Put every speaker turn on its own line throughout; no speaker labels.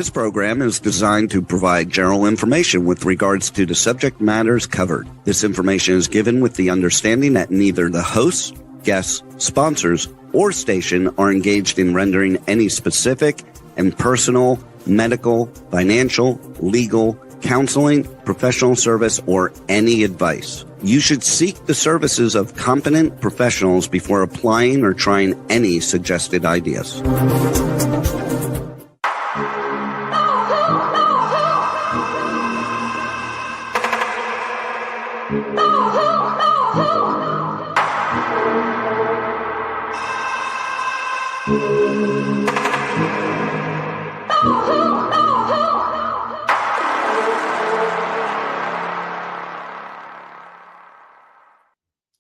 This program is designed to provide general information with regards to the subject matters covered. This information is given with the understanding that neither the hosts, guests, sponsors, or station are engaged in rendering any specific and personal, medical, financial, legal, counseling, professional service, or any advice. You should seek the services of competent professionals before applying or trying any suggested ideas.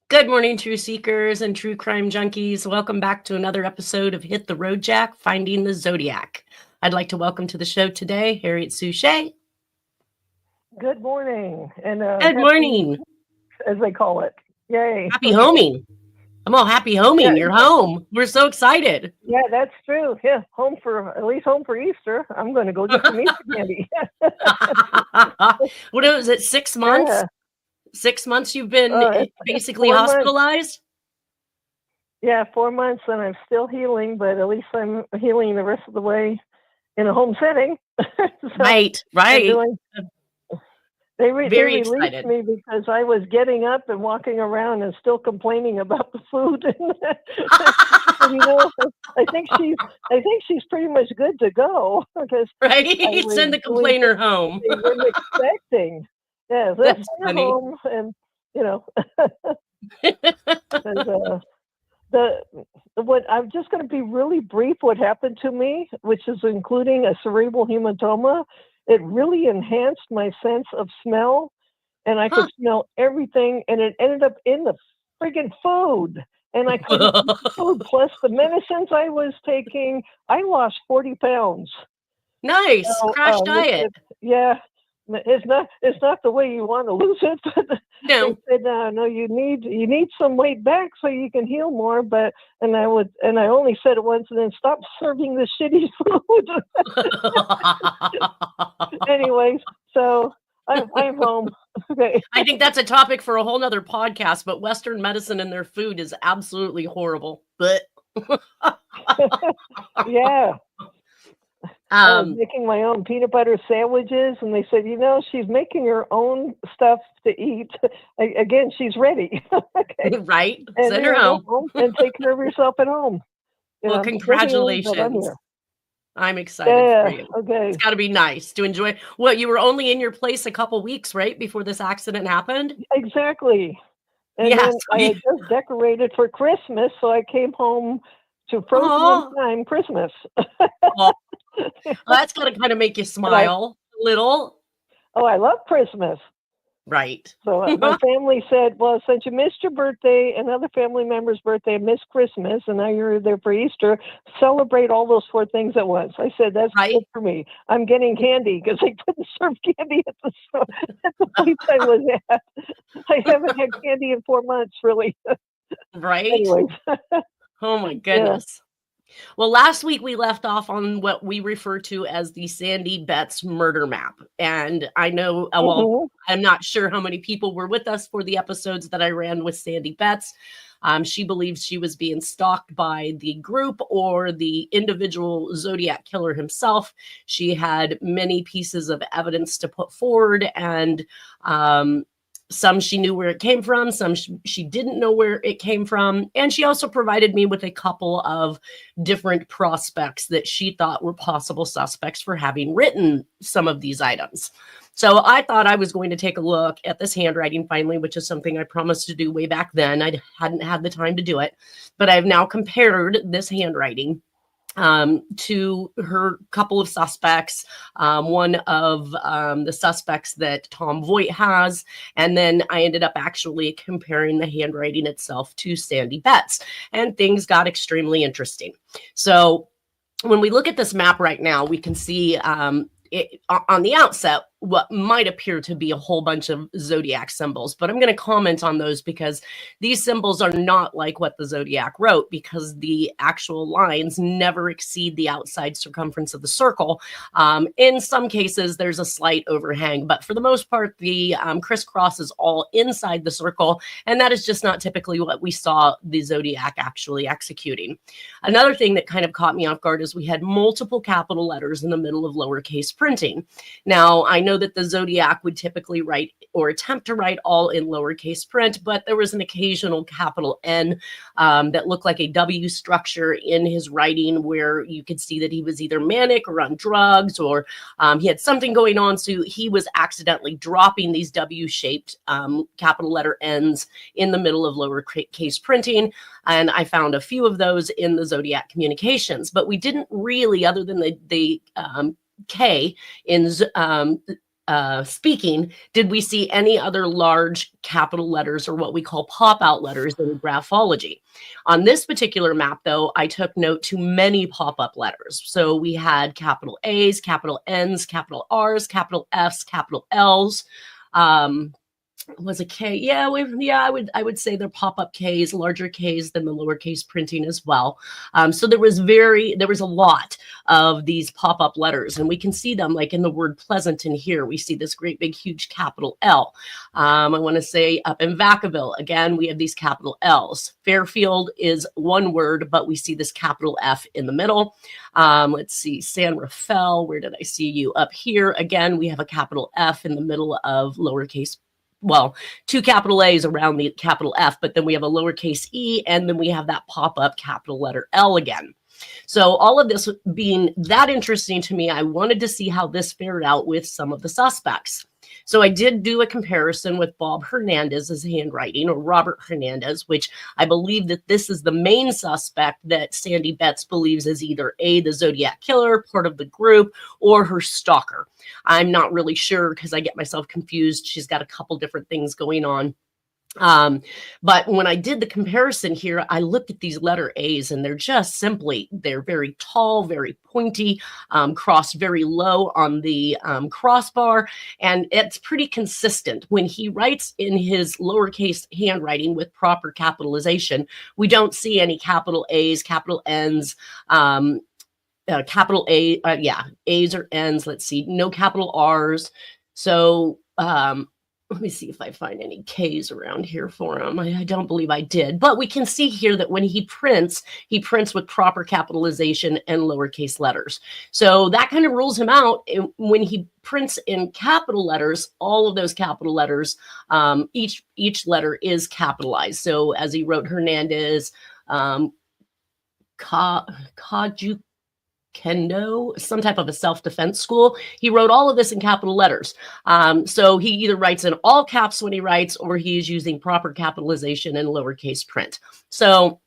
Good morning, true seekers and true crime junkies. Welcome back to another episode of Hit the Road Jack, Finding the Zodiac. I'd like to welcome to the show today, Harriet Suchet.
Good morning. And
good morning.
As they call it. Yay.
Happy homing. I'm all happy homing. Yeah. You're home. We're so excited.
Yeah, that's true. Yeah, at least home for Easter. I'm going to go get some Easter candy.
What is it, 6 months?
Yeah.
6 months you've been basically hospitalized?
Yeah, 4 months, and I'm still healing, but at least I'm healing the rest of the way in a home setting.
So right.
They released me because I was getting up and walking around and still complaining about the food. I think she's pretty much good to go.
Right, send the complainer home.
They weren't expecting. Yeah, that's funny. Home, and what I'm just going to be really brief. What happened to me, which is including a cerebral hematoma, it really enhanced my sense of smell, and I could smell everything, and it ended up in the friggin' food, and I couldn't eat the food. Plus the medicines I was taking, I lost 40 pounds.
Nice, crash diet.
It's not the way you want to lose it, but
no.
They said, no, you need some weight back so you can heal more. And I only said it once, and then stop serving the shitty food. Anyways, so I'm home. Okay.
I think that's a topic for a whole nother podcast. But Western medicine and their food is absolutely horrible. But
yeah. I was making my own peanut butter sandwiches, and they said, she's making her own stuff to eat. Again, she's ready. Okay.
Right.
And
send her home.
And take care of yourself at home.
Well, congratulations. I'm excited for you.
Okay.
It's got to be nice to enjoy. Well, you were only in your place a couple weeks, right, before this accident happened?
Exactly. And then I had just decorated for Christmas, so I came home to frozen time Christmas.
Well, that's got to kind of make you smile a little.
Oh, I love Christmas.
Right.
So my family said, well, since you missed your birthday and other family members' birthday, missed Christmas, and now you're there for Easter, celebrate all those 4 things at once. I said, that's good for me. I'm getting candy because they couldn't serve candy at the store, at the place I was at. I haven't had candy in 4 months, really.
Right.
Anyways.
Oh, my goodness. Yeah. Well, last week we left off on what we refer to as the Sandy Betts murder map. And I know, I'm not sure how many people were with us for the episodes that I ran with Sandy Betts. She believes she was being stalked by the group or the individual Zodiac killer himself. She had many pieces of evidence to put forward, and some she knew where it came from, some she didn't know where it came from. And she also provided me with a couple of different prospects that she thought were possible suspects for having written some of these items. So I thought I was going to take a look at this handwriting finally, which is something I promised to do way back then. I hadn't had the time to do it, but I've now compared this handwriting to her couple of suspects, one of the suspects that Tom Voight has, and then I ended up actually comparing the handwriting itself to Sandy Betts, and things got extremely interesting. So when we look at this map right now, we can see it, on the outset, what might appear to be a whole bunch of zodiac symbols, but I'm going to comment on those because these symbols are not like what the zodiac wrote, because the actual lines never exceed the outside circumference of the circle. In some cases, there's a slight overhang, but for the most part, the crisscross is all inside the circle, and that is just not typically what we saw the zodiac actually executing. Another thing that kind of caught me off guard is we had multiple capital letters in the middle of lowercase printing. Now, I know that the zodiac would typically write or attempt to write all in lowercase print, but there was an occasional capital N that looked like a W structure in his writing, where you could see that he was either manic or on drugs, or he had something going on. So he was accidentally dropping these W-shaped capital letter N's in the middle of lowercase printing. And I found a few of those in the zodiac communications, but we didn't really, other than the K in speaking, did we see any other large capital letters, or what we call pop-out letters, in graphology. On this particular map, though, I took note to many pop-up letters. So we had capital A's, capital N's, capital R's, capital F's, capital L's. Was a K? Yeah, I would say they're pop-up Ks, larger Ks than the lowercase printing as well. So there was a lot of these pop-up letters, and we can see them like in the word Pleasanton here. We see this great big huge capital L. I want to say up in Vacaville, again, we have these capital L's. Fairfield is one word, but we see this capital F in the middle. Let's see, San Rafael, where did I see you? Up here, again, we have a capital F in the middle of lowercase, well, two capital A's around the capital F, but then we have a lowercase e, and then we have that pop-up capital letter L again. So all of this being that interesting to me, I wanted to see how this fared out with some of the suspects. So I did do a comparison with Bob Hernandez's handwriting, or Robert Hernandez, which I believe that this is the main suspect that Sandy Betts believes is either A, the Zodiac killer, part of the group, or her stalker. I'm not really sure because I get myself confused. She's got a couple different things going on. But when I did the comparison here, I looked at these letter A's, and they're very tall, very pointy, crossed very low on the crossbar, and it's pretty consistent. When he writes in his lowercase handwriting with proper capitalization, we don't see any capital A's, capital N's, capital A, A's or N's. Let's see, no capital R's. So, let me see if I find any K's around here for him. I don't believe I did, but we can see here that when he prints with proper capitalization and lowercase letters. So that kind of rules him out. When he prints in capital letters, all of those capital letters, each letter is capitalized. So as he wrote Hernandez, Kendo, some type of a self-defense school, he wrote all of this in capital letters. So he either writes in all caps when he writes, or he is using proper capitalization and lowercase print. So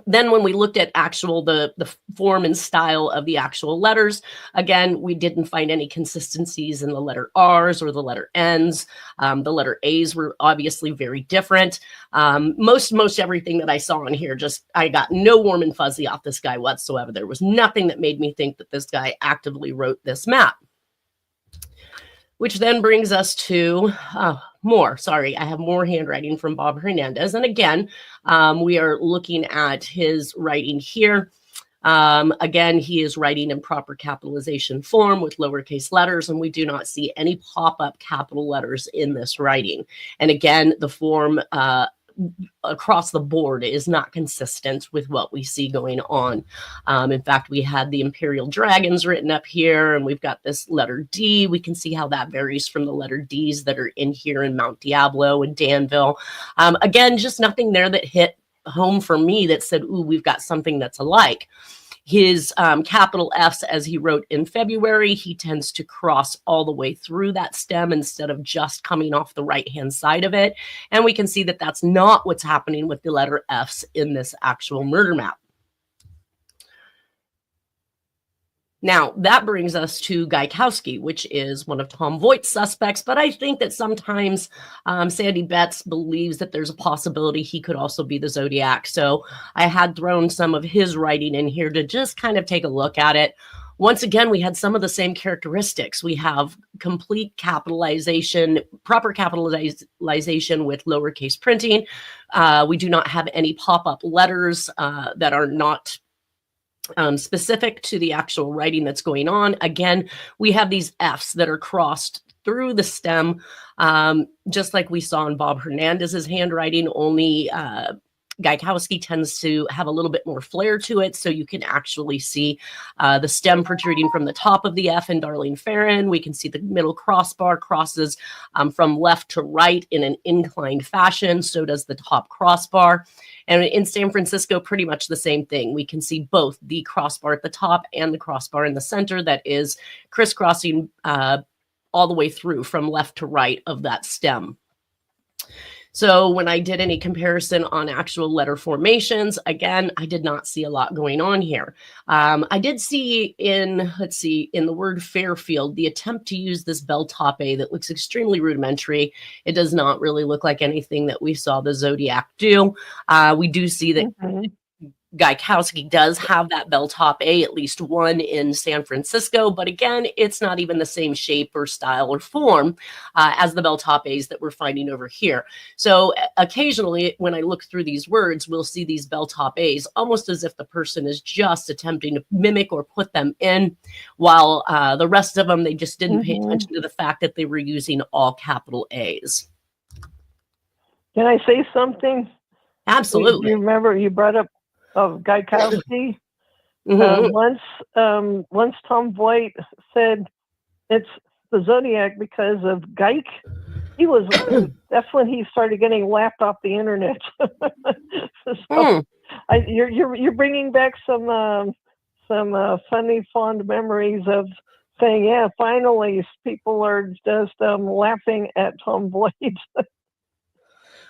then when we looked at the form and style of the actual letters, again, we didn't find any consistencies in the letter R's or the letter N's. The letter A's were obviously very different. Most everything that I saw in here, I got no warm and fuzzy off this guy whatsoever. There was nothing that made me think that this guy actively wrote this map. Which then brings us to I have more handwriting from Bob Hernandez. And again, we are looking at his writing here. Again, he is writing in proper capitalization form with lowercase letters, and we do not see any pop-up capital letters in this writing. And again, the form across the board is not consistent with what we see going on. In fact, we had the Imperial Dragons written up here, and we've got this letter D. We can see how that varies from the letter D's that are in here in Mount Diablo and Danville. Again, just nothing there that hit home for me that said, ooh, we've got something that's alike. His capital F's, as he wrote in February, he tends to cross all the way through that stem instead of just coming off the right-hand side of it. And we can see that that's not what's happening with the letter F's in this actual murder map. Now, that brings us to Gaikowski, which is one of Tom Voigt's suspects, but I think that sometimes Sandy Betts believes that there's a possibility he could also be the Zodiac. So I had thrown some of his writing in here to just kind of take a look at it. Once again, we had some of the same characteristics. We have complete capitalization, proper capitalization with lowercase printing. We do not have any pop-up letters that are not specific to the actual writing that's going on. Again, we have these F's that are crossed through the stem, just like we saw in Bob Hernandez's handwriting, only Gaikowski tends to have a little bit more flair to it, so you can actually see the stem protruding from the top of the F in Darlene Ferrin. We can see the middle crossbar crosses from left to right in an inclined fashion, so does the top crossbar. And in San Francisco, pretty much the same thing. We can see both the crossbar at the top and the crossbar in the center that is crisscrossing all the way through from left to right of that stem. So when I did any comparison on actual letter formations, again, I did not see a lot going on here. I did see in, in the word Fairfield, the attempt to use this bell top A that looks extremely rudimentary. It does not really look like anything that we saw the Zodiac do. We do see that Gaikowski does have that bell top A, at least one in San Francisco, but again, it's not even the same shape or style or form as the bell top A's that we're finding over here. So occasionally when I look through these words, we'll see these bell top A's almost as if the person is just attempting to mimic or put them in, while the rest of them, they just didn't pay attention to the fact that they were using all capital A's.
Can I say something?
Absolutely.
You remember you brought up of Gaikowski. Once Tom Voigt said it's the Zodiac because of Gaik. He was that's when he started getting laughed off the internet. You're bringing back some funny fond memories of saying, yeah, finally people are just laughing at Tom Voigt.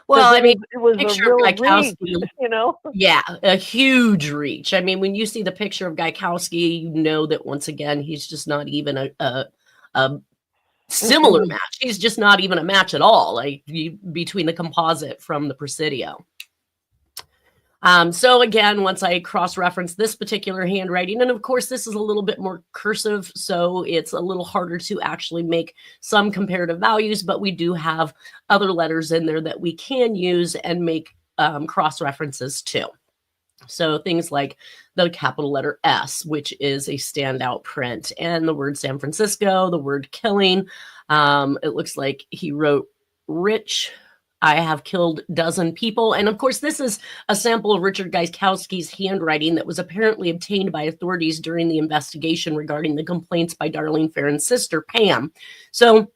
Well, I mean,
it was
picture
a real
of Gaikowski,
reach, you know?
Yeah, a huge reach. I mean, when you see the picture of Gaikowski, you know that once again, he's just not even a similar match. He's just not even a match at all, like between the composite from the Presidio. So again, once I cross-reference this particular handwriting, and of course, this is a little bit more cursive, so it's a little harder to actually make some comparative values, but we do have other letters in there that we can use and make cross-references to. So things like the capital letter S, which is a standout print, and the word San Francisco, the word killing. It looks like he wrote rich. I have killed dozen people. And of course, this is a sample of Richard Gaikowski's handwriting that was apparently obtained by authorities during the investigation regarding the complaints by Darlene Ferrin's sister, Pam. So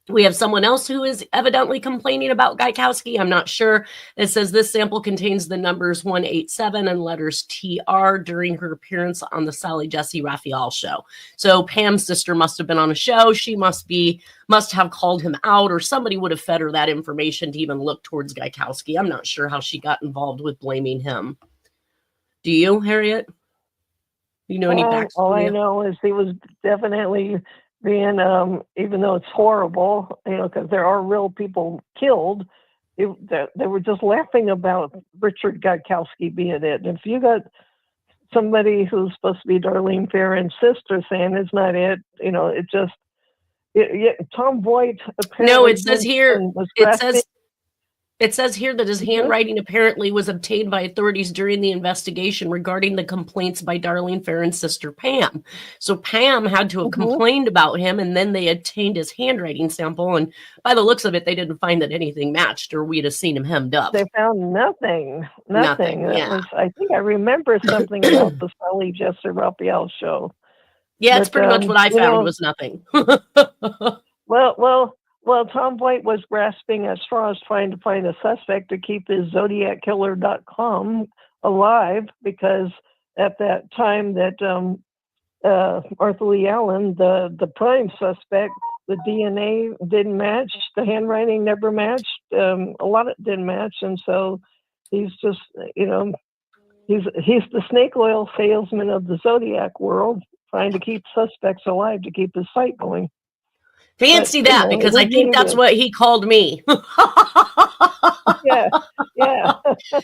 we have someone else who is evidently complaining about Gaikowski. I'm not sure. It says this sample contains the numbers 187 and letters TR during her appearance on the Sally Jesse Raphael show. So Pam's sister must have been on a show. She must have called him out, or somebody would have fed her that information to even look towards Gaikowski. I'm not sure how she got involved with blaming him. Do you, Harriet? You know any backstory?
All I know is he was definitely being, even though it's horrible, you know, because there are real people killed, they were just laughing about Richard Gaikowski being it. And if you got somebody who's supposed to be Darlene Ferrin's sister saying it's not it, you know, it just, Tom Voigt apparently.
No, it says here, it says here that his handwriting apparently was obtained by authorities during the investigation regarding the complaints by Darlene Ferrin's sister, Pam. So Pam had to have complained about him, and then they obtained his handwriting sample. And by the looks of it, they didn't find that anything matched, or we'd have seen him hemmed up.
They found nothing.
Yeah.
I think I remember something about the Sally Jesse Raphael show.
Yeah, it's pretty much what I found was nothing.
Well, Tom Voigt was grasping at straws trying to find a suspect to keep his ZodiacKiller.com alive, because at that time that Arthur Lee Allen, the prime suspect, the DNA didn't match, the handwriting never matched, a lot of it didn't match, and so he's just, you know, he's the snake oil salesman of the Zodiac world, trying to keep suspects alive to keep his fight going.
Fancy that, because I think that's what he called me.
Yeah.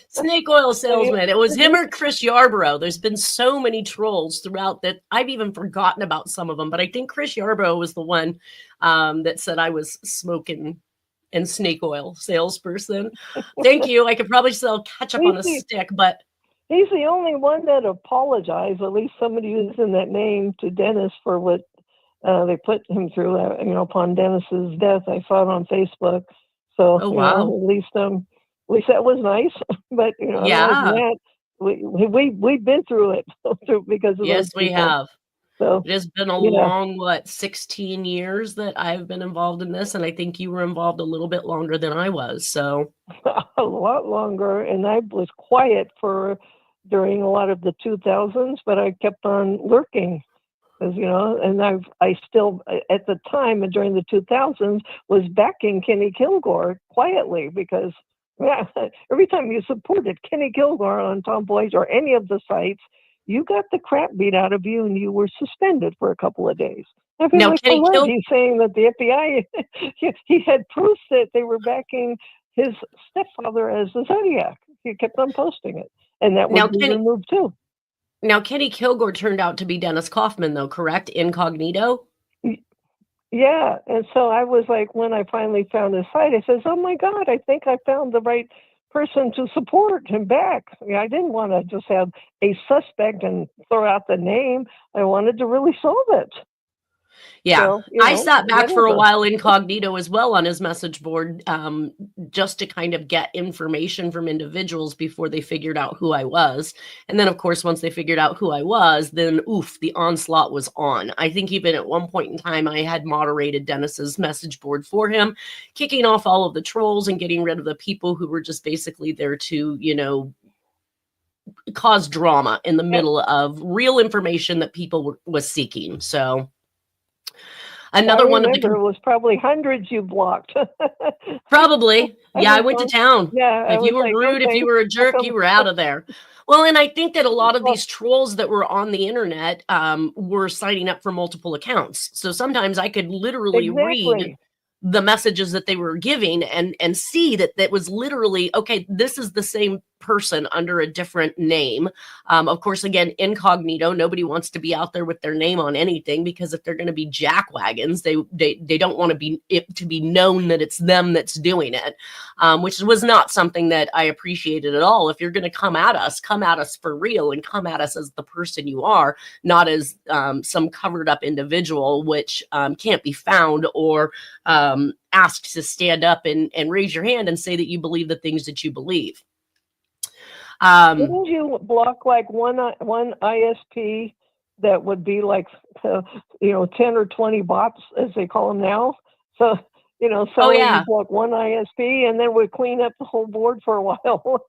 Snake oil salesman. It was him or Chris Yarborough. There's been so many trolls throughout that I've even forgotten about some of them. But I think Chris Yarborough was the one that said I was smoking and snake oil salesperson. Thank you. I could probably sell ketchup on a stick, but
he's the only one that apologized. At least somebody using that name to Dennis for what they put him through. Upon Dennis's death, I saw it on Facebook. So at least that was nice. But that, we've been through it because of
yes, we have.
So
it has been a long 16 years that I've been involved in this, and I think you were involved a little bit longer than I was. So
a lot longer, and I was quiet during a lot of the 2000s, but I kept on lurking. And I still, at the time and during the 2000s, was backing Kenny Kilgore quietly because every time you supported Kenny Kilgore on Tomboys or any of the sites, you got the crap beat out of you and you were suspended for a couple of days.
Now, Kenny
he's saying that the FBI, he had proof that they were backing his stepfather as the Zodiac. He kept on posting it, and that was removed too.
Now, Kenny Kilgore turned out to be Dennis Kaufman, though, correct? Incognito?
Yeah. And so I was like, when I finally found his site, I says, oh, my God, I think I found the right person to support him back. I didn't want to just have a suspect and throw out the name. I wanted to really solve it.
Yeah, so, I sat back for a while incognito as well on his message board, just to kind of get information from individuals before they figured out who I was. And then, of course, once they figured out who I was, then the onslaught was on. I think even at one point in time, I had moderated Dennis's message board for him, kicking off all of the trolls and getting rid of the people who were just basically there to, cause drama in the middle of real information that people was seeking. So another one of the
was probably hundreds you blocked.
Probably. Yeah, I went to town.
Yeah,
if you were rude, if you were a jerk, you were out of there. Well, and I think that a lot of these trolls that were on the internet were signing up for multiple accounts. So sometimes I could literally read the messages that they were giving and see that was literally, okay, this is the same person under a different name. Of course, again, incognito. Nobody wants to be out there with their name on anything, because if they're going to be jackwagons, they don't want it to be known that it's them that's doing it, which was not something that I appreciated at all. If you're going to come at us for real, and come at us as the person you are, not as some covered up individual, which can't be found or asked to stand up and raise your hand and say that you believe the things that you believe.
Didn't you block like one ISP that would be like 10 or 20 bots, as they call them now? So you block one ISP and then we clean up the whole board for a while.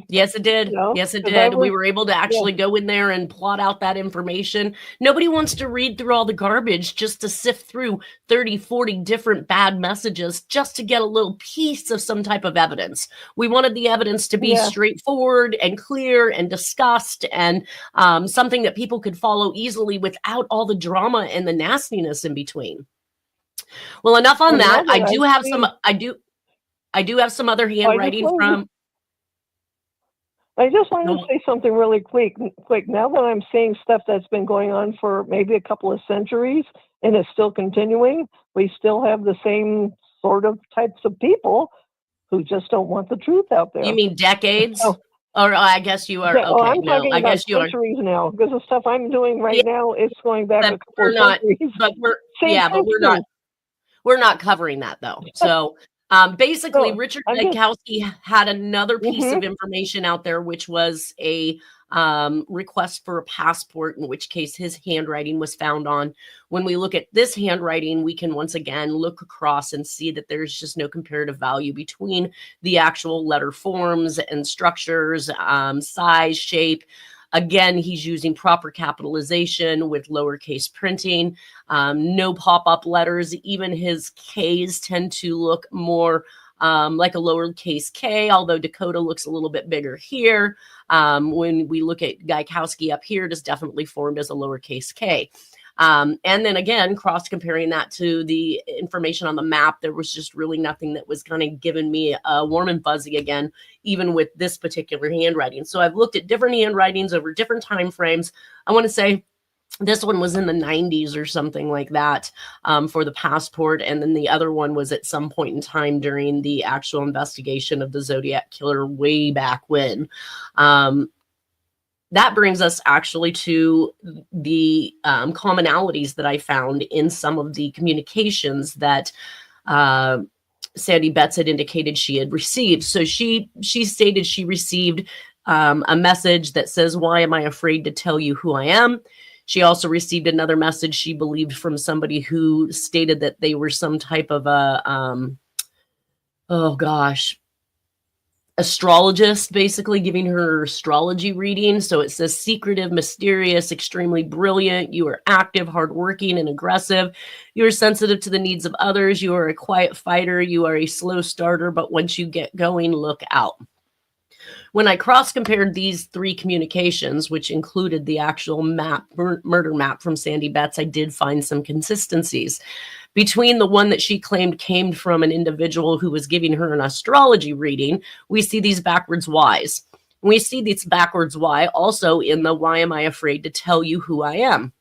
Yes, it did. Yes, it did. We were able to actually go in there and plot out that information. Nobody wants to read through all the garbage just to sift through 30, 40 different bad messages just to get a little piece of some type of evidence. We wanted the evidence to be straightforward and clear and discussed, and something that people could follow easily without all the drama and the nastiness in between. Well, enough on that. I do have some other handwriting from.
I just wanted to say something really quick. Now that I'm seeing stuff that's been going on for maybe a couple of centuries and it's still continuing, we still have the same sort of types of people who just don't want the truth out there.
You mean decades? Or I guess you are. Okay,
I'm talking about centuries now, because the stuff I'm doing right now is going back a couple of centuries.
We're not covering that though. So basically, Richard Gaikowski had another piece of information out there, which was a request for a passport, in which case his handwriting was found on. When we look at this handwriting, we can once again look across and see that there's just no comparative value between the actual letter forms and structures, size, shape. Again, he's using proper capitalization with lowercase printing, no pop-up letters. Even his Ks tend to look more like a lowercase K, although Dakota looks a little bit bigger here. When we look at Gaikowski up here, it is definitely formed as a lowercase K. And then again, cross comparing that to the information on the map, there was just really nothing that was kind of giving me a warm and fuzzy again, even with this particular handwriting. So I've looked at different handwritings over different time frames. I want to say this one was in the 90s or something like that, for the passport. And then the other one was at some point in time during the actual investigation of the Zodiac killer way back when. That brings us actually to the commonalities that I found in some of the communications that Sandy Betts had indicated she had received. So she stated she received a message that says, "Why am I afraid to tell you who I am?" She also received another message she believed from somebody who stated that they were some type of a, astrologist, basically giving her astrology reading. So it says, "Secretive, mysterious, extremely brilliant. You are active, hardworking, and aggressive. You are sensitive to the needs of others. You are a quiet fighter. You are a slow starter, but once you get going, look out." When I cross-compared these three communications, which included the actual map, murder map from Sandy Betts, I did find some consistencies. Between the one that she claimed came from an individual who was giving her an astrology reading, we see these backwards Ys. We see this backwards Y also in the "Why am I afraid to tell you who I am?"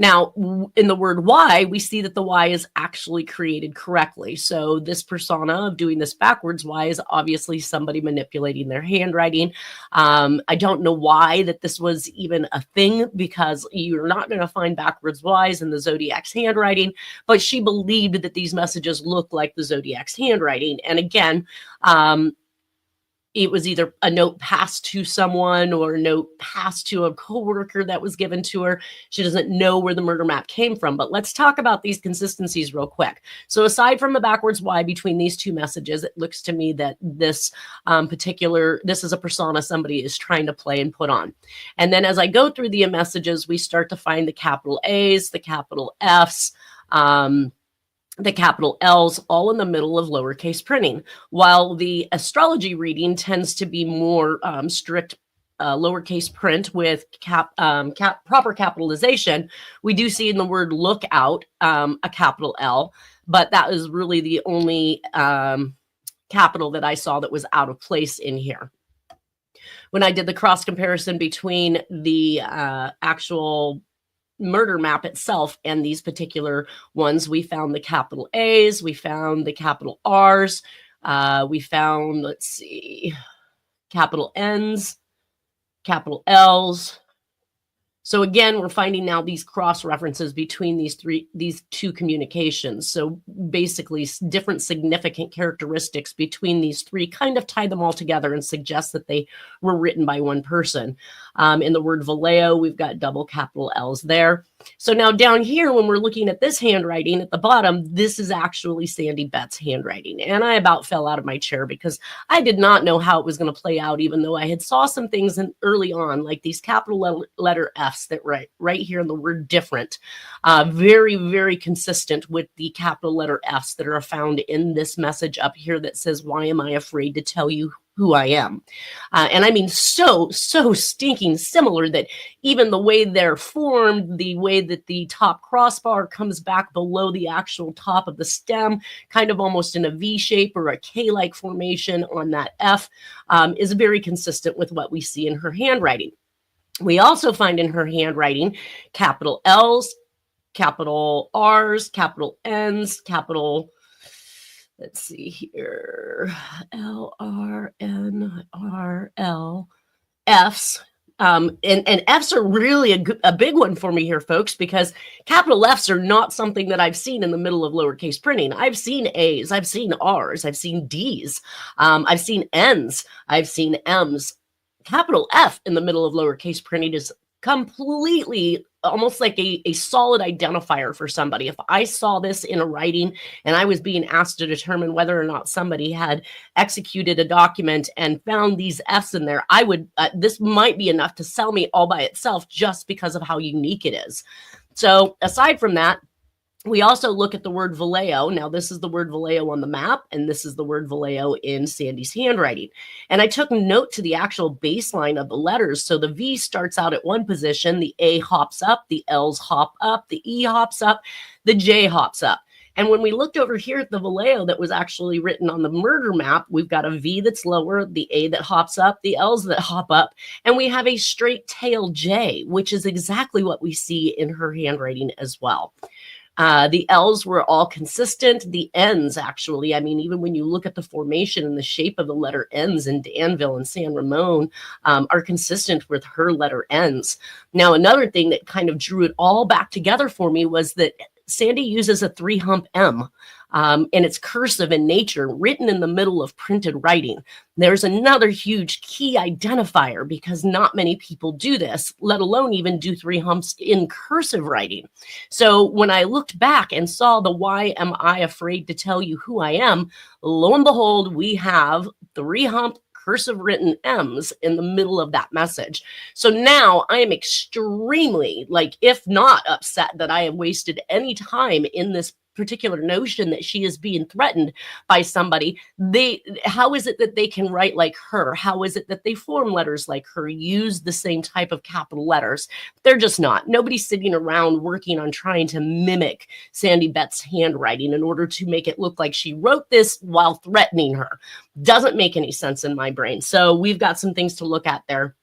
Now, in the word "why," we see that the Y is actually created correctly. So this persona of doing this backwards Y is obviously somebody manipulating their handwriting. I don't know why that this was even a thing, because you're not going to find backwards Ys in the Zodiac's handwriting, but she believed that these messages looked like the Zodiac's handwriting. And again, it was either a note passed to someone or a note passed to a coworker that was given to her. She doesn't know where the murder map came from, but let's talk about these consistencies real quick. So aside from the backwards Y between these two messages, it looks to me that this this is a persona somebody is trying to play and put on. And then as I go through the messages, we start to find the capital A's, the capital F's, the capital L's, all in the middle of lowercase printing, while the astrology reading tends to be more strict lowercase print with proper capitalization. We do see in the word "lookout" a capital L, but that is really the only capital that I saw that was out of place in here. When I did the cross comparison between the actual murder map itself and these particular ones, we found the capital A's, we found the capital R's, we found, let's see, capital N's, capital L's. So again, we're finding now these cross references between these two communications. So basically different significant characteristics between these three kind of tie them all together and suggest that they were written by one person. In the word Vallejo, we've got double capital L's there. So now down here, when we're looking at this handwriting at the bottom, this is actually Sandy Betts' handwriting. And I about fell out of my chair because I did not know how it was going to play out, even though I had saw some things early on, like these capital letter F's that right here in the word "different." Very, very consistent with the capital letter F's that are found in this message up here that says, "Why am I afraid to tell you who I am?" And I mean, so stinking similar that even the way they're formed, the way that the top crossbar comes back below the actual top of the stem, kind of almost in a V shape or a K-like formation on that F, is very consistent with what we see in her handwriting. We also find in her handwriting capital L's, capital R's, capital N's, capital, let's see here, L, R, N, R, L, F's. And F's are really a big one for me here, folks, because capital F's are not something that I've seen in the middle of lowercase printing. I've seen A's, I've seen R's, I've seen D's, I've seen N's, I've seen M's. Capital F in the middle of lowercase printing is completely almost like a solid identifier for somebody. If I saw this in a writing and I was being asked to determine whether or not somebody had executed a document and found these F's in there, I would, this might be enough to sell me all by itself just because of how unique it is. So aside from that, We also look at the word Vallejo. Now, this is the word Vallejo on the map, and this is the word Vallejo in Sandy's handwriting. And I took note to the actual baseline of the letters. So the V starts out at one position, the A hops up, the L's hop up, the E hops up, the J hops up. And when we looked over here at the Vallejo that was actually written on the murder map, we've got a V that's lower, the A that hops up, the L's that hop up, and we have a straight tail J, which is exactly what we see in her handwriting as well. The L's were all consistent. The N's, actually, I mean, even when you look at the formation and the shape of the letter N's in Danville and San Ramon, are consistent with her letter N's. Now, another thing that kind of drew it all back together for me was that Sandy uses a 3-hump M, and it's cursive in nature, written in the middle of printed writing. There's another huge key identifier because not many people do this, let alone even do 3 humps in cursive writing. So when I looked back and saw the "Why am I afraid to tell you who I am?", lo and behold, we have 3-hump cursive written M's in the middle of that message. So now I am extremely, if not upset that I have wasted any time in this particular notion that she is being threatened by somebody. How is it that they can write like her? How is it that they form letters like her, use the same type of capital letters? They're just not. Nobody's sitting around working on trying to mimic Sandy Betts' handwriting in order to make it look like she wrote this while threatening her. Doesn't make any sense in my brain. So we've got some things to look at there.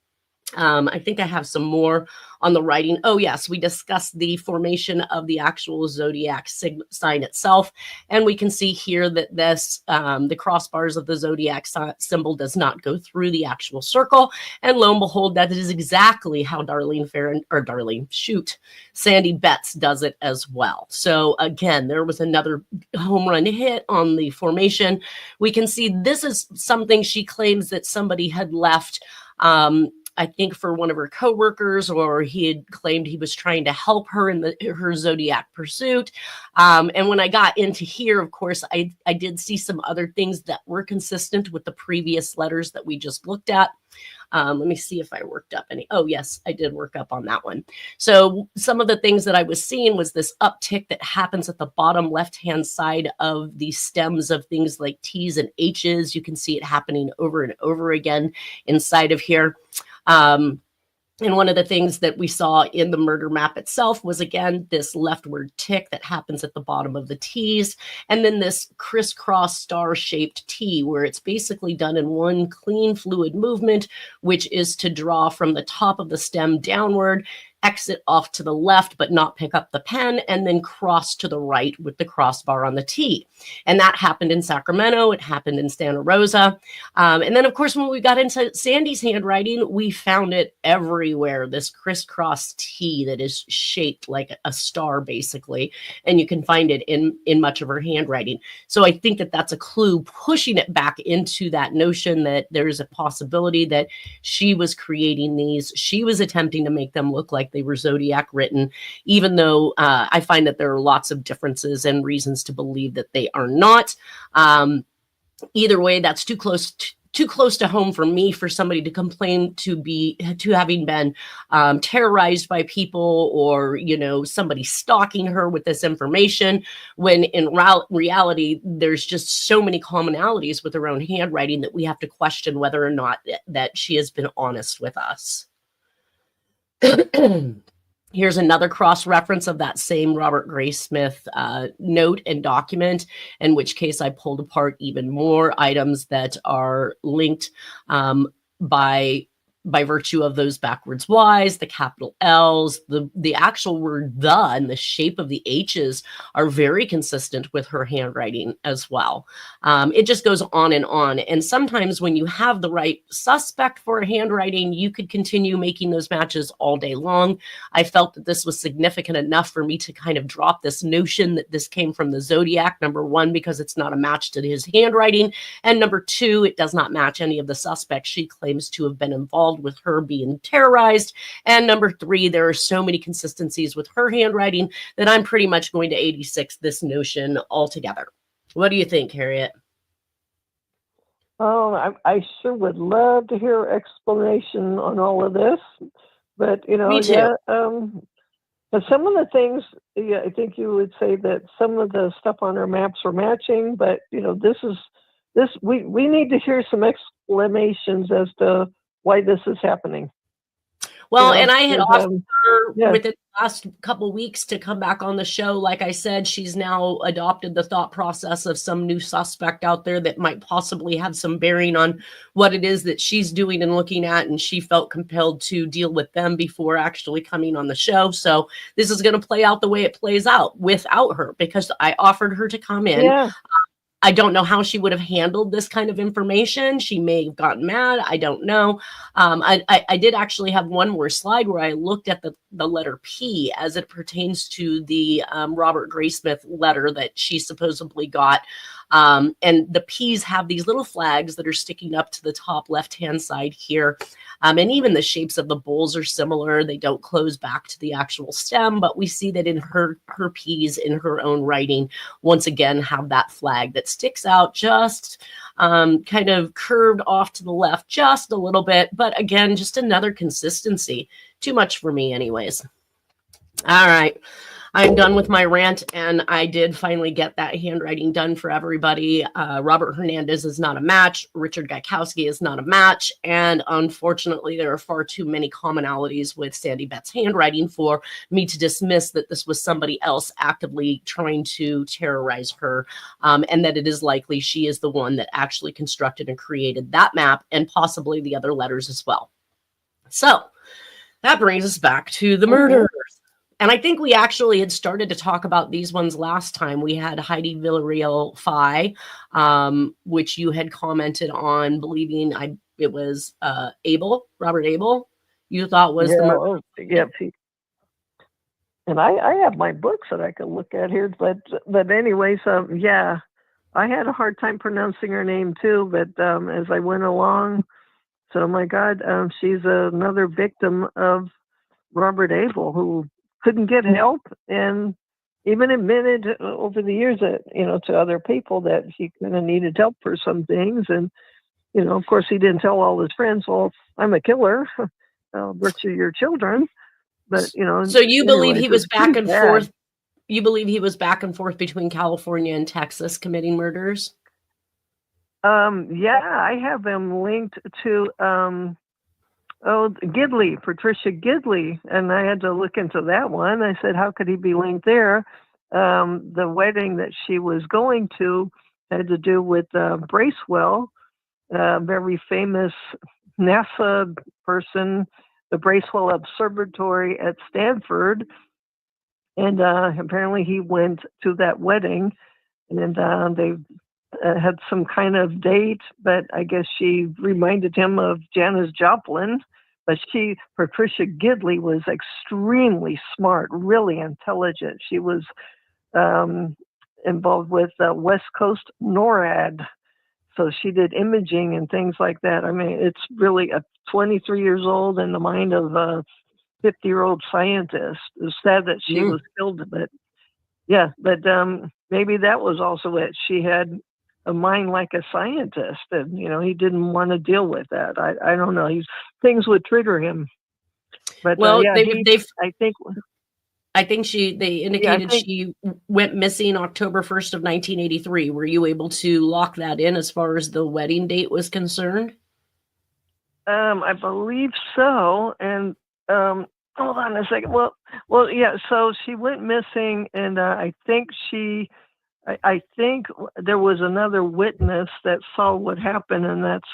I think I have some more on the writing. Oh, yes, we discussed the formation of the actual zodiac sign itself. And we can see here that this, the crossbars of the zodiac symbol does not go through the actual circle. And lo and behold, that is exactly how Sandy Betts does it as well. So again, there was another home run hit on the formation. We can see this is something she claims that somebody had left, I think for one of her coworkers, or he had claimed he was trying to help her in her zodiac pursuit. And when I got into here, of course, I did see some other things that were consistent with the previous letters that we just looked at. Let me see if I worked up any. Oh, yes, I did work up on that one. So some of the things that I was seeing was this uptick that happens at the bottom left-hand side of the stems of things like T's and H's. You can see it happening over and over again inside of here. And one of the things that we saw in the murder map itself was, again, this leftward tick that happens at the bottom of the T's, and then this crisscross star-shaped T, where it's basically done in one clean fluid movement, which is to draw from the top of the stem downward, exit off to the left, but not pick up the pen, and then cross to the right with the crossbar on the T. And that happened in Sacramento. It happened in Santa Rosa. And then, of course, when we got into Sandy's handwriting, we found it everywhere, this crisscross T that is shaped like a star, basically. And you can find it in much of her handwriting. So I think that that's a clue pushing it back into that notion that there's a possibility that she was creating these. She was attempting to make them look like they were zodiac written, even though I find that there are lots of differences and reasons to believe that they are not. Either way, that's too close to home for me for somebody to complain to having been terrorized by people, or somebody stalking her with this information, when in reality there's just so many commonalities with her own handwriting that we have to question whether or not that she has been honest with us. Here's another cross-reference of that same Robert Graysmith note and document, in which case I pulled apart even more items that are linked by virtue of those backwards Y's, the capital L's, the actual word "the" and the shape of the H's are very consistent with her handwriting as well. It just goes on. And sometimes when you have the right suspect for a handwriting, you could continue making those matches all day long. I felt that this was significant enough for me to kind of drop this notion that this came from the Zodiac, number one, because it's not a match to his handwriting. And number two, it does not match any of the suspects she claims to have been involved with her being terrorized. And number three, there are so many consistencies with her handwriting that I'm pretty much going to 86 this notion altogether. What do you think, Harriet?
Oh, I sure would love to hear explanation on all of this, but
Me too.
But some of the things, yeah, I think you would say that some of the stuff on our maps are matching, but we need to hear some explanations as to why this is happening.
Well, and I had offered her within the last couple of weeks to come back on the show. Like I said, she's now adopted the thought process of some new suspect out there that might possibly have some bearing on what it is that she's doing and looking at. And she felt compelled to deal with them before actually coming on the show. So this is going to play out the way it plays out without her, because I offered her to come in.
Yeah.
I don't know how she would have handled this kind of information. She may have gotten mad. I don't know. I did actually have one more slide where I looked at the letter P as it pertains to the Robert Graysmith letter that she supposedly got. And the P's have these little flags that are sticking up to the top left-hand side here. And even the shapes of the bowls are similar. They don't close back to the actual stem, but we see that in her P's in her own writing, once again, have that flag that sticks out just kind of curved off to the left just a little bit. But again, just another consistency. Too much for me anyways. All right. I'm done with my rant, and I did finally get that handwriting done for everybody. Robert Hernandez is not a match. Richard Gaikowski is not a match. And unfortunately, there are far too many commonalities with Sandy Betts' handwriting for me to dismiss that this was somebody else actively trying to terrorize her, and that it is likely she is the one that actually constructed and created that map and possibly the other letters as well. So that brings us back to the murderers. And I think we actually had started to talk about these ones last time. We had Heidi Villarreal Fye, which you had commented on, believing it was Robert Abel, you thought was the murderer.
Yeah. And I have my books that I can look at here, but anyways, yeah, I had a hard time pronouncing her name too, but as I went along, so my God, she's another victim of Robert Abel, who couldn't get help, and even admitted over the years that, to other people that he kind of needed help for some things. And, of course, he didn't tell all his friends, well, I'm a killer, butcher your children. But,
So you believe he was back and forth? You believe he was back and forth between California and Texas committing murders?
Yeah, I have them linked to, Patricia Gidley, and I had to look into that one. I said, how could he be linked there? The wedding that she was going to had to do with Bracewell, a very famous NASA person, the Bracewell Observatory at Stanford. And apparently he went to that wedding, and they had some kind of date, but I guess she reminded him of Janis Joplin. But Patricia Gidley, was extremely smart, really intelligent. She was involved with West Coast NORAD. So she did imaging and things like that. I mean, it's really 23 years old in the mind of a 50-year-old scientist. It's sad that she was killed, but yeah, but maybe that was also it. She had a mind like a scientist, and he didn't want to deal with that. I don't know. Things would trigger him. But
well,
yeah,
I think they indicated she went missing October 1st of 1983. Were you able to lock that in as far as the wedding date was concerned?
I believe so. And hold on a second. Well, yeah. So she went missing, and I think there was another witness that saw what happened, and that's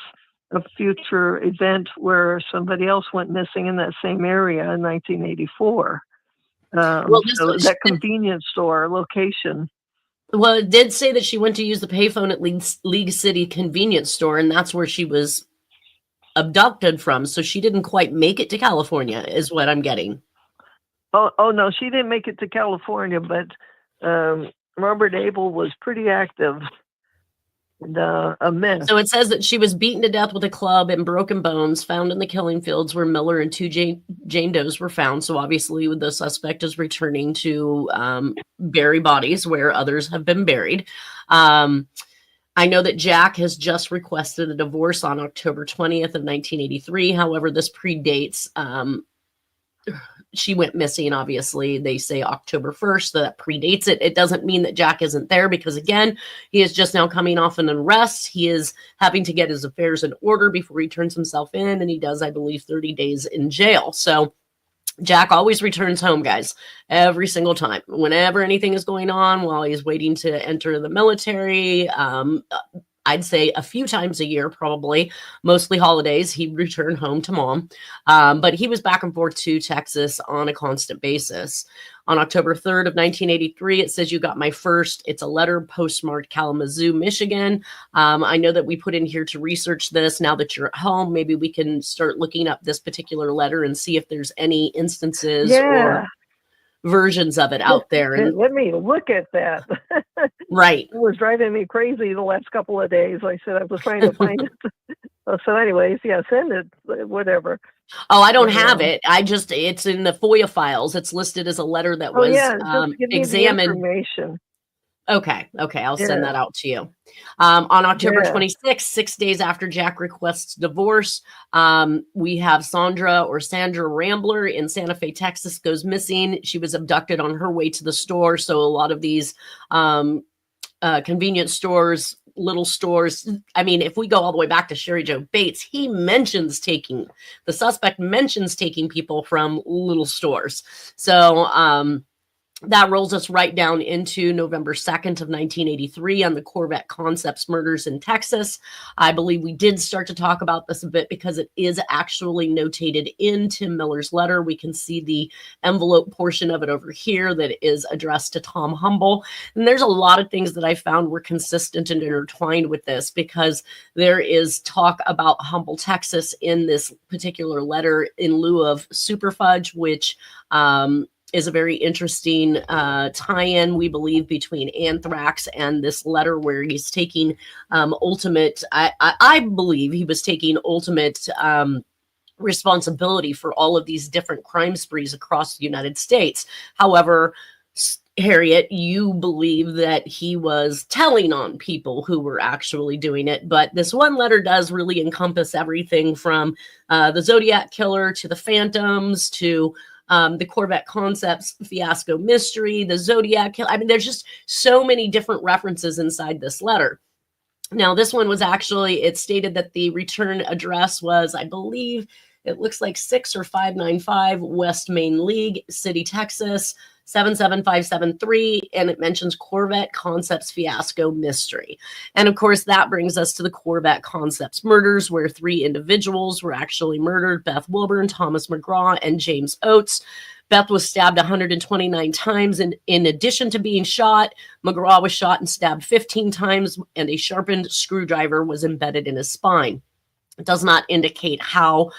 a future event where somebody else went missing in that same area in 1984. So that convenience store location.
Well, it did say that she went to use the payphone at League City convenience store, and that's where she was abducted from. So she didn't quite make it to California, is what I'm getting.
Oh no, she didn't make it to California, but Robert Abel was pretty active and a mess.
So it says that she was beaten to death with a club and broken bones found in the killing fields where Miller and two Jane Does were found. So obviously the suspect is returning to bury bodies where others have been buried. I know that Jack has just requested a divorce on October 20th of 1983. However, this predates she went missing. Obviously, they say October 1st, so that predates it. It doesn't mean that Jack isn't there, because again, he is just now coming off an arrest. He is having to get his affairs in order before he turns himself in, and he does, I believe, 30 days in jail. So Jack always returns home, guys, every single time. Whenever anything is going on while he's waiting to enter the military, I'd say a few times a year, probably, mostly holidays, he'd return home to mom. But he was back and forth to Texas on a constant basis. On October 3rd of 1983, it says, "You got my first." It's a letter postmarked Kalamazoo, Michigan. I know that we put in here to research this. Now that you're at home, maybe we can start looking up this particular letter and see if there's any instances or versions of it out there. And
let me look at that.
Right.
It was driving me crazy the last couple of days. I said I was trying to find it. So anyways, send it, whatever.
Oh, I don't have it. It's in the FOIA files. It's listed as a letter that was examined.
Information.
Okay. I'll send that out to you. On October 26th, 6 days after Jack requests divorce, we have Sandra Rambler in Santa Fe, Texas, goes missing. She was abducted on her way to the store. So a lot of these convenience stores, little stores. I mean, if we go all the way back to Sherry Joe Bates, the suspect mentions taking people from little stores. So, that rolls us right down into November 2nd of 1983 on the Corvette Concepts murders in Texas. I believe we did start to talk about this a bit because it is actually notated in Tim Miller's letter. We can see the envelope portion of it over here that is addressed to Tom Humble. And there's a lot of things that I found were consistent and intertwined with this, because there is talk about Humble, Texas in this particular letter in lieu of Superfudge, which is a very interesting tie-in, we believe, between anthrax and this letter where he's taking I believe he was taking ultimate responsibility for all of these different crime sprees across the United States. However, Harriet, you believe that he was telling on people who were actually doing it, but this one letter does really encompass everything from the Zodiac Killer to the Phantoms to the Corvette Concepts fiasco mystery, the Zodiac Killer. I mean, there's just so many different references inside this letter. Now, this one was actually, it stated that the return address was, I believe, it looks like 6 or 595 West Main League, City, Texas, 77573, and it mentions Corvette Concepts fiasco mystery. And of course, that brings us to the Corvette Concepts murders, where 3 individuals were actually murdered: Beth Wilburn, Thomas McGraw, and James Oates. Beth was stabbed 129 times, and in addition to being shot, McGraw was shot and stabbed 15 times, and a sharpened screwdriver was embedded in his spine. It does not indicate how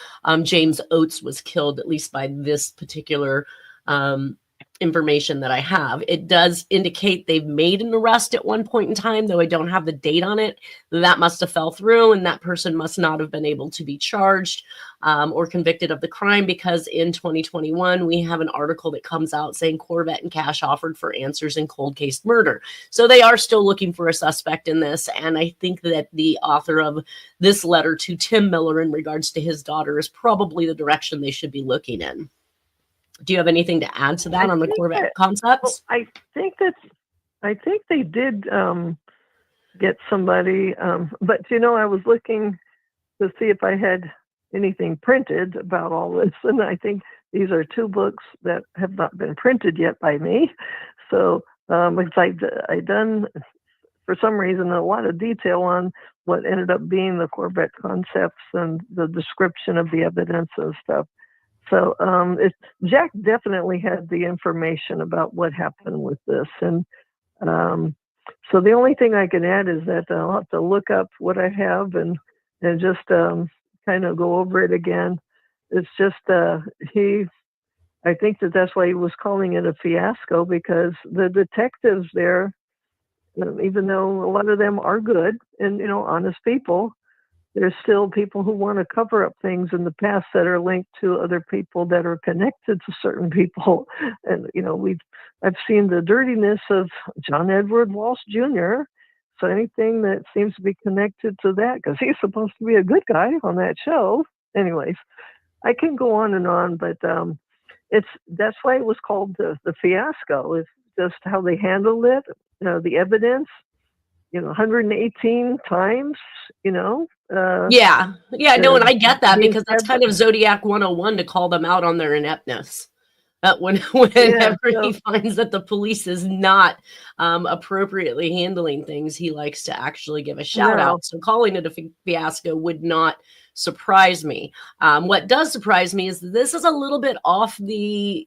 James Oates was killed, at least by this particular information that I have. It does indicate they've made an arrest at one point in time, though I don't have the date on it. That must have fell through, and that person must not have been able to be charged or convicted of the crime, because in 2021, we have an article that comes out saying Corvette and Cash offered for answers in cold case murder. So they are still looking for a suspect in this, and I think that the author of this letter to Tim Miller in regards to his daughter is probably the direction they should be looking in. Do you have anything to add to that on the Corvette Concepts?
Well, I think they did get somebody, but I was looking to see if I had anything printed about all this, and I think these are 2 books that have not been printed yet by me. So because I done, for some reason, a lot of detail on what ended up being the Corvette Concepts and the description of the evidence and stuff. So Jack definitely had the information about what happened with this. And so the only thing I can add is that I'll have to look up what I have and just kind of go over it again. It's just I think that's why he was calling it a fiasco, because the detectives there, even though a lot of them are good and, honest people, there's still people who want to cover up things in the past that are linked to other people that are connected to certain people. And, I've seen the dirtiness of John Edward Walsh Jr. So anything that seems to be connected to that, because he's supposed to be a good guy on that show. Anyways, I can go on and on, but that's why it was called the fiasco. It's just how they handled it, the evidence, 118 times,
Yeah. No, and I get that
being
because that's
said,
kind of Zodiac 101 to call them out on their ineptness. Whenever he finds that the police is not appropriately handling things, he likes to actually give a shout out. So calling it a fiasco would not surprise me. What does surprise me is that this is a little bit off the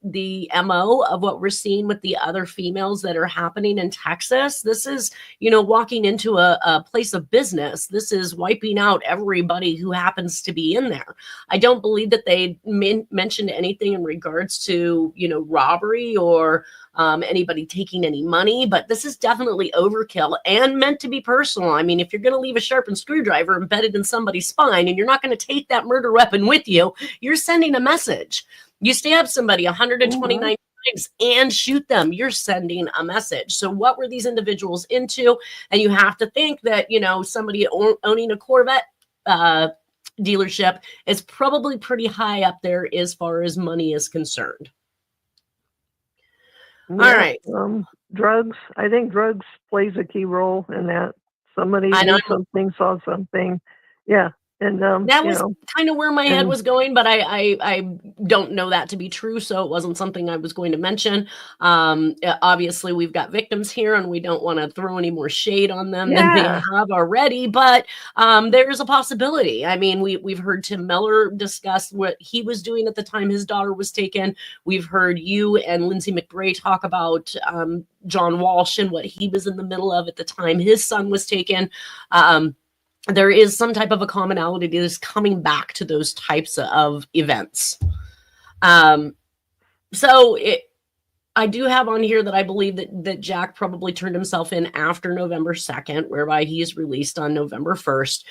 MO of what we're seeing with the other females that are happening in Texas. This is, walking into a place of business. This is wiping out everybody who happens to be in there. I don't believe that they mentioned anything in regards to, robbery or anybody taking any money, but this is definitely overkill and meant to be personal. I mean, if you're going to leave a sharpened screwdriver embedded in somebody's spine and you're not going to take that murder weapon with you, you're sending a message. You stab somebody 129 times and shoot them, you're sending a message. So what were these individuals into? And you have to think that, somebody owning a Corvette dealership is probably pretty high up there as far as money is concerned. All right.
Drugs. I think drugs plays a key role in that. Somebody knew something, saw something. Yeah. And
that was kind of where my head was going, but I don't know that to be true, so it wasn't something I was going to mention. Obviously, we've got victims here, and we don't want to throw any more shade on them than they have already. But there's a possibility. I mean, we've heard Tim Miller discuss what he was doing at the time his daughter was taken. We've heard you and Lindsay McBray talk about John Walsh and what he was in the middle of at the time his son was taken. There is some type of a commonality that is coming back to those types of events. I do have on here that I believe that Jack probably turned himself in after November 2nd, whereby he is released on November 1st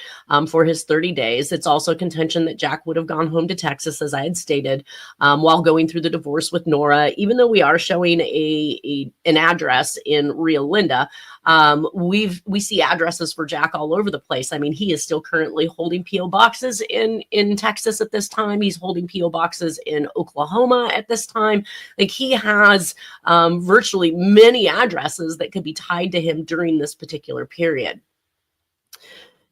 for his 30 days. It's also contention that Jack would have gone home to Texas, as I had stated, while going through the divorce with Nora. Even though we are showing an address in Rio Linda, we see addresses for Jack all over the place. I mean, he is still currently holding P.O. boxes in Texas at this time. He's holding P.O. boxes in Oklahoma at this time. Like, he has virtually many addresses that could be tied to him during this particular period.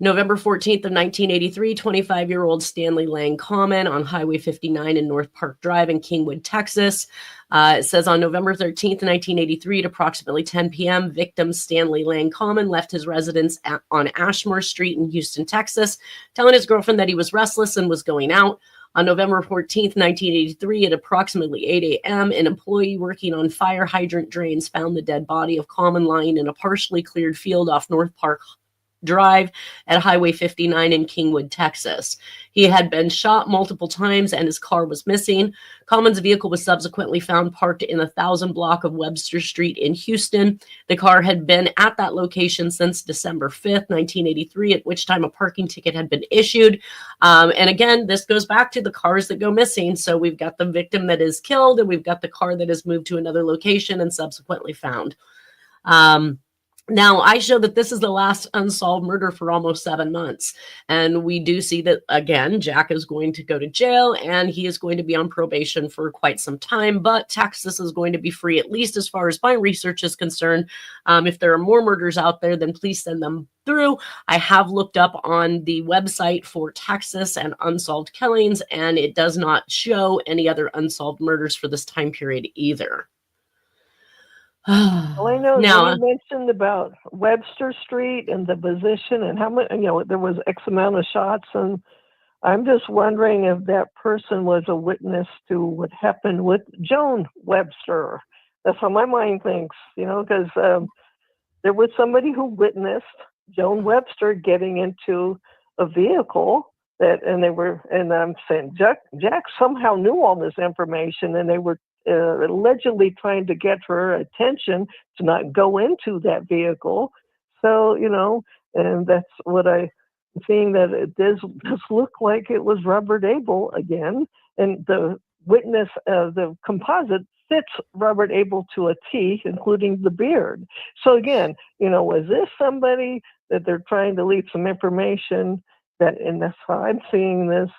November 14th of 1983, 25-year-old Stanley Lang Common on Highway 59 in North Park Drive in Kingwood, Texas. It says on November 13th, 1983 at approximately 10 p.m., victim Stanley Lang Common left his residence on Ashmore Street in Houston, Texas, telling his girlfriend that he was restless and was going out. On November 14th, 1983, at approximately 8 a.m., an employee working on fire hydrant drains found the dead body of Common lying in a partially cleared field off North Park Drive at Highway 59 in Kingwood, Texas. He had been shot multiple times and his car was missing. Common's vehicle was subsequently found parked in the 1000 block of Webster Street in Houston. The car had been at that location since December 5th, 1983, at which time a parking ticket had been issued. And again, this goes back to the cars that go missing. So we've got the victim that is killed and we've got the car that is moved to another location and subsequently found. Now, I show that this is the last unsolved murder for almost 7 months. And we do see that, again, Jack is going to go to jail and he is going to be on probation for quite some time. But Texas is going to be free, at least as far as my research is concerned. If there are more murders out there, then please send them through. I have looked up on the website for Texas and unsolved killings, and it does not show any other unsolved murders for this time period either.
Well, I know you mentioned about Webster Street and the position and how much, there was X amount of shots. And I'm just wondering if that person was a witness to what happened with Joan Webster. That's how my mind thinks, because there was somebody who witnessed Joan Webster getting into a vehicle and I'm saying Jack somehow knew all this information, and they were allegedly trying to get her attention to not go into that vehicle. So, and that's what I'm seeing, that it does look like it was Robert Abel again. And the witness, the composite fits Robert Abel to a T, including the beard. So again, was this somebody that they're trying to leave some information that, and that's how I'm seeing this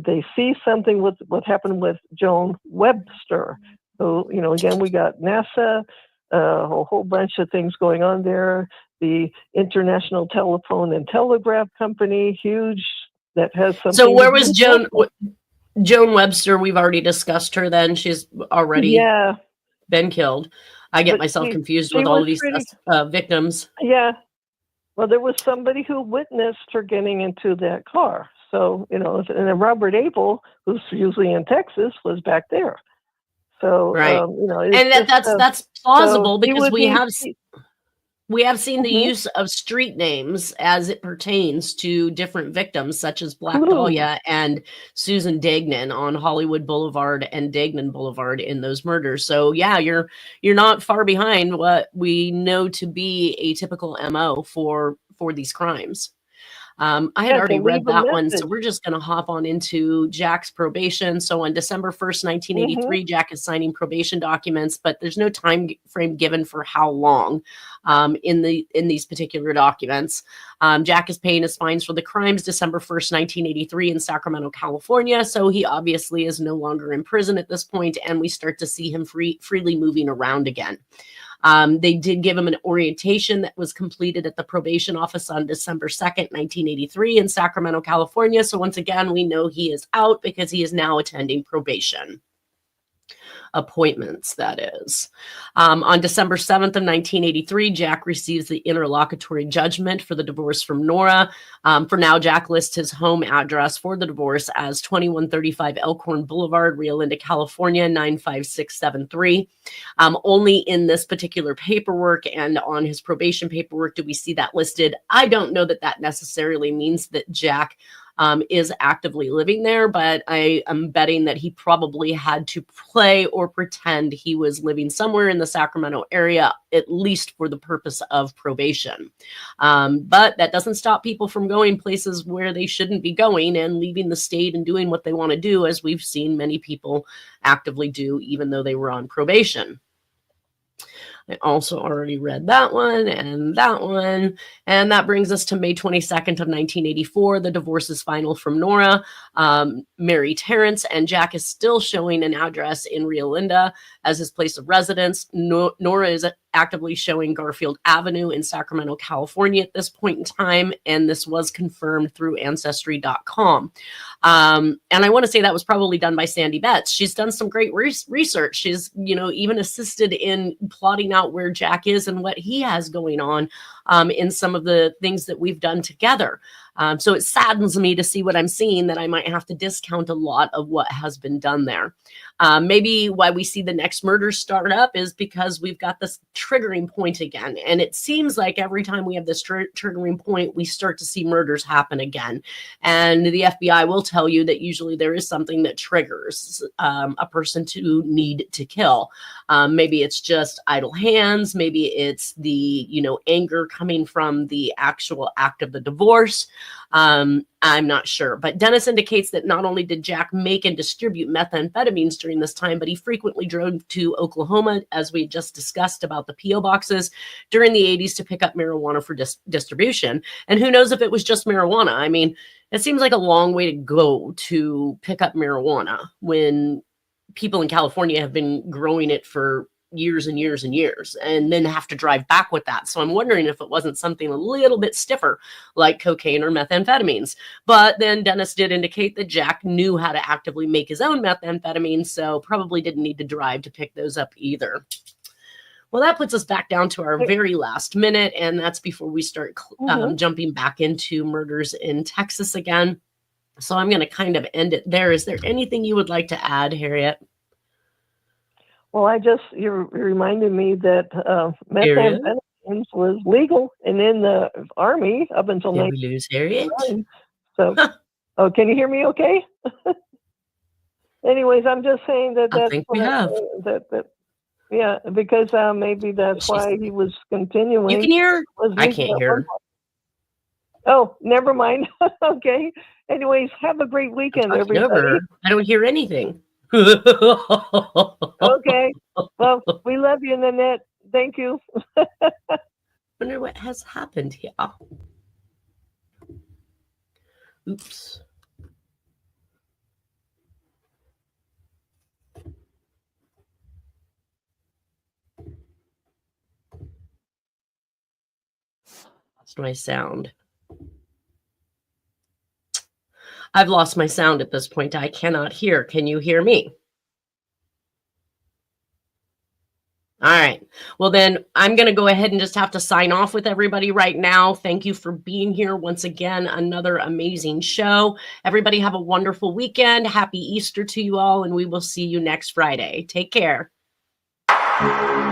they see something with what happened with Joan Webster. So, again, we got NASA, a whole bunch of things going on there. The International Telephone and Telegraph Company, huge, that has something.
So where was Joan Webster? We've already discussed her then. She's already been killed. I get myself confused with all of these victims.
Yeah. Well, there was somebody who witnessed her getting into that car. So, and then Robert Abel, who's usually in Texas, was back there. So,
right. And that's plausible because we have seen the use of street names as it pertains to different victims, such as Black Dahlia and Susan Dagnan on Hollywood Boulevard and Dagnan Boulevard in those murders. So yeah, you're not far behind what we know to be a typical MO for these crimes. I had already read that one, so we're just going to hop on into Jack's probation. So on December 1st, 1983, Jack is signing probation documents, but there's no time frame given for how long in these particular documents. Jack is paying his fines for the crimes December 1st, 1983 in Sacramento, California. So he obviously is no longer in prison at this point, and we start to see him freely moving around again. They did give him an orientation that was completed at the probation office on December 2nd, 1983 in Sacramento, California. So once again, we know he is out because he is now attending probation appointments, that is. On December 7th of 1983, Jack receives the interlocutory judgment for the divorce from Nora. For now, Jack lists his home address for the divorce as 2135 Elkhorn Boulevard, Rio Linda, California, 95673. Only in this particular paperwork and on his probation paperwork do we see that listed. I don't know that that necessarily means that Jack is actively living there, but I am betting that he probably had to play or pretend he was living somewhere in the Sacramento area, at least for the purpose of probation. But that doesn't stop people from going places where they shouldn't be going and leaving the state and doing what they want to do, as we've seen many people actively do, even though they were on probation. I also already read that one. And that brings us to May 22nd of 1984. The divorce is final from Nora. Mary Terrence, and Jack is still showing an address in Rio Linda as his place of residence. Nora is actively showing Garfield Avenue in Sacramento, California at this point in time, and this was confirmed through Ancestry.com. And I want to say that was probably done by Sandy Betts. She's done some great research. She's, even assisted in plotting out where Jack is and what he has going on in some of the things that we've done together. So it saddens me to see what I'm seeing, that I might have to discount a lot of what has been done there. Maybe why we see the next murders start up is because we've got this triggering point again. And it seems like every time we have this triggering point, we start to see murders happen again. And the FBI will tell you that usually there is something that triggers a person to need to kill. Maybe it's just idle hands. Maybe it's the, anger coming from the actual act of the divorce. I'm not sure, but Dennis indicates that not only did Jack make and distribute methamphetamines during this time, but he frequently drove to Oklahoma, as we just discussed about the P.O. boxes during the 80s to pick up marijuana for distribution. And who knows if it was just marijuana? I mean, it seems like a long way to go to pick up marijuana when people in California have been growing it for years and years and years, and then have to drive back with that. So I'm wondering if it wasn't something a little bit stiffer like cocaine or methamphetamines. But then Dennis did indicate that Jack knew how to actively make his own methamphetamines, so probably didn't need to drive to pick those up either. Well, that puts us back down to our very last minute, and that's before we start jumping back into murders in Texas again. So I'm going to kind of end it there. Is there anything you would like to add, Harriet?
Well, you reminded me that methamphetamines was legal and in the Army up until 1999. So, can you hear me okay? Anyways, I'm just saying that
I think we have.
Yeah, because maybe that's why he was continuing.
You can hear? I can't hear.
Oh, never mind. Okay. Anyways, have a great weekend, everybody.
I don't hear anything.
Okay. Well, we love you, Nanette. Thank you.
Wonder what has happened here. Oh. Oops. lost my sound. I've lost my sound at this point. I cannot hear. Can you hear me? All right. Well, then I'm going to go ahead and just have to sign off with everybody right now. Thank you for being here once again. Another amazing show. Everybody have a wonderful weekend. Happy Easter to you all, and we will see you next Friday. Take care.
Oh,